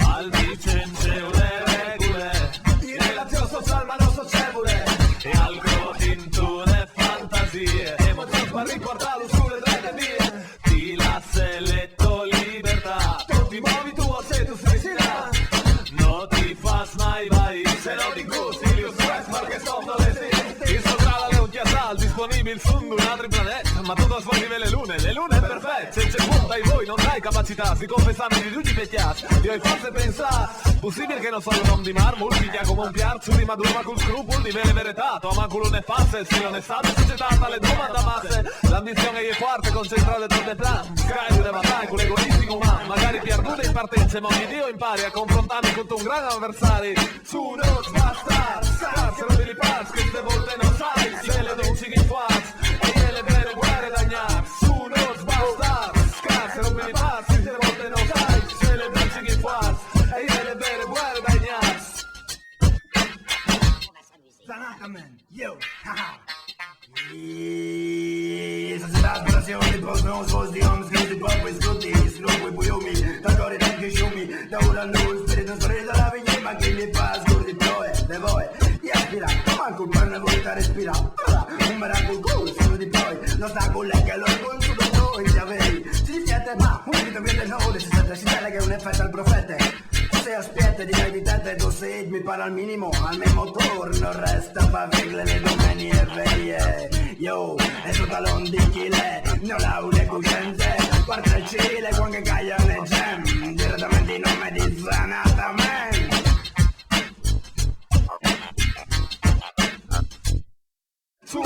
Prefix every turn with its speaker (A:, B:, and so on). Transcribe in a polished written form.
A: Al vicente le regole di relazione social ma non socievole e al crotinto le fantasie emozioni per ricordarlo sulle drette vie ti la seletto libertà tu ti muovi tu o sei tu felicidad no ti fas mai vai se no di gusti io stress perché sono le sì il sovrano le unchiasal disponibile su un altro pianeta ma tu non svolgi le lune perfette senza punta e voi non hai capacità si confessano di tutti i pecchiati io forse pensa possibile che non sono un uomo di marmo figlia come un piarzo di maduro ma con scrupoli di vere veritato ma culo ne passe se non è stato società le domande masse l'ambizione è forte concentrare tutte le plan scrive le battaglie con l'egoistico umano magari perdute in partenza ma ogni dio impari a confrontarmi con un grande avversario su uno basta scarsero di paz che ste volte non sai se le dolci che faz e le vere guerre dagnare su uno basta scarsero di paz che ste volte non sai se le dolci che faz e le vere guerre dagnare
B: Tanaka man, yo, haha. Società aspirazioni possono sposti om scritti proprio scotti snowi buiomi da cuore tanti sciumi da ora noi spirito la vigna ma che mi fa scordi proe le voe di aspira manco per una vita respira un miracolo cool sono di poi non sta con lei che lo conto da noi gli avei si siete ma un dito viene nove si sente che è un effetto al profeta se aspetta di mai di testa e dosse mi para al minimo al mio motor non resta pa' vegle le domeni e veie yo è sto talon di chile non ha une coscienze parte il Cile quando caia ne gem direttamente in nome di Zanata man
A: su